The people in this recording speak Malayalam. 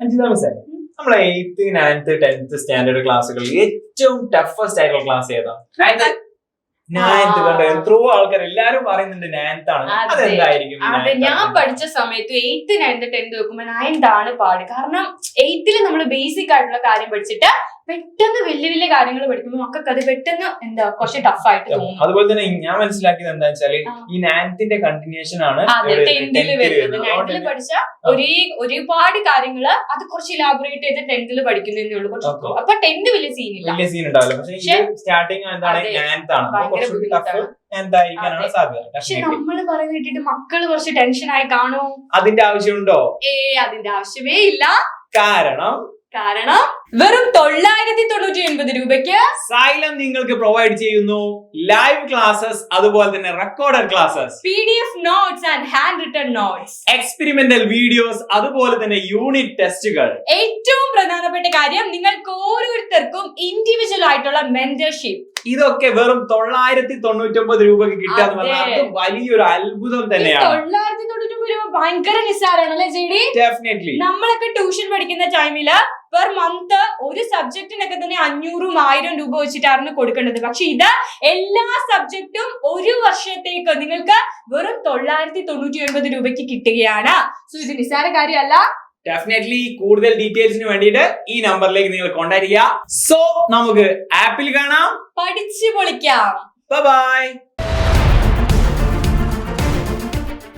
അഞ്ജിത മിസ്സേ, നമ്മളെ 8th, 9th, 10th സ്റ്റാൻഡേർഡ് ക്ലാസ്സുകളിൽ ഏറ്റവും ടഫസ്റ്റ് ആയിട്ടുള്ള ക്ലാസ് ഏതാ? 9th കണ്ടോ, എത്രയോ ആൾക്കാർ എല്ലാരും പറയുന്നുണ്ട് 9th ആണ്. അതെന്തായിരിക്കും? അതെ, ഞാൻ പഠിച്ച സമയത്ത് 8th, 9th, 10th വെക്കുമ്പോ 9th ആണ് പാട്. കാരണം 8th നമ്മൾ ബേസിക് ആയിട്ടുള്ള കാര്യം പഠിച്ചിട്ട് പെട്ടെന്ന് വലിയ വലിയ കാര്യങ്ങൾ പഠിക്കുമ്പോൾ മക്കൾക്ക് അത് പെട്ടെന്ന് കുറച്ച് ടഫ് ആയിട്ട് തോന്നും. അതുപോലെ തന്നെ ഞാൻ മനസ്സിലാക്കിയത് എന്താ വെച്ചാല് ഈ 9th കണ്ടിന്യൂഷൻ ആണ് 10th വരുന്നത്. 9th പഠിച്ച ഒരുപാട് കാര്യങ്ങള് അത് കുറച്ച് ഇലാബറേറ്റ് ചെയ്ത് 10th പഠിക്കുന്നതേ ഉള്ളൂ. അപ്പൊ 10th വലിയ സീൻ ഉണ്ടാവില്ല. പക്ഷെ സ്റ്റാർട്ടിങ് എന്താണ് 9th ആണ്. എന്തായിരിക്കാനാണ് സാധ്യത. പക്ഷെ നമ്മള് പറയുന്ന കേട്ടിട്ട് മക്കള് കുറച്ച് ടെൻഷനായി കാണും. അതിന്റെ ആവശ്യമുണ്ടോ? അതിന്റെ ആവശ്യമേ ഇല്ല. കാരണം വെറും 999 രൂപയ്ക്ക് സൈലം നിങ്ങൾക്ക് പ്രൊവൈഡ് ചെയ്യുന്നു ലൈവ് ക്ലാസ്സസ്, അതുപോലെ തന്നെ recorded classes, PDF notes and hand written notes, experimental videos, അതുപോലെ തന്നെ യൂണിറ്റ് ടെസ്റ്റുകൾ. ഏറ്റവും പ്രധാനപ്പെട്ട കാര്യം, നിങ്ങൾക്ക് ഓരോരുത്തർക്കും ഇൻഡിവിജ്വൽ ആയിട്ടുള്ള മെന്റർഷിപ്പ്. ഇതൊക്കെ വെറും 999 രൂപക്ക് കിട്ടുക എന്ന് പറഞ്ഞാൽ വലിയൊരു അത്ഭുതം തന്നെയാണ്. 999 രൂപ ഭയങ്കര നിസ്സാരാണല്ലേ ജെഡി? ഡെഫിനറ്റ്ലി. നമ്മളൊക്കെ ട്യൂഷൻ പഠിക്കുന്ന ടൈമില് പെർ മന്ത് ഒരു സബ്ജക്റ്റിനൊക്കെ തന്നെ 500-1000 രൂപ വെച്ചിട്ടായിരുന്നു കൊടുക്കേണ്ടത്. പക്ഷെ ഇത് എല്ലാ സബ്ജക്റ്റും ഒരു വർഷത്തേക്ക് നിങ്ങൾക്ക് വെറും 999 രൂപയ്ക്ക് കിട്ടുകയാണ്. സോ ഇത് നിസ്സാര കാര്യമല്ല. ഡെഫിനറ്റ്ലി. കൂടുതൽ ഡീറ്റെയിൽസിന് വേണ്ടിയിട്ട് ഈ നമ്പറിലേക്ക് നിങ്ങൾ കോൺടാക്ട് ചെയ്യുക. സോ നമുക്ക് ആപ്പിൽ കാണാം, പഠിച്ചു പൊളിക്കാം. ബൈ.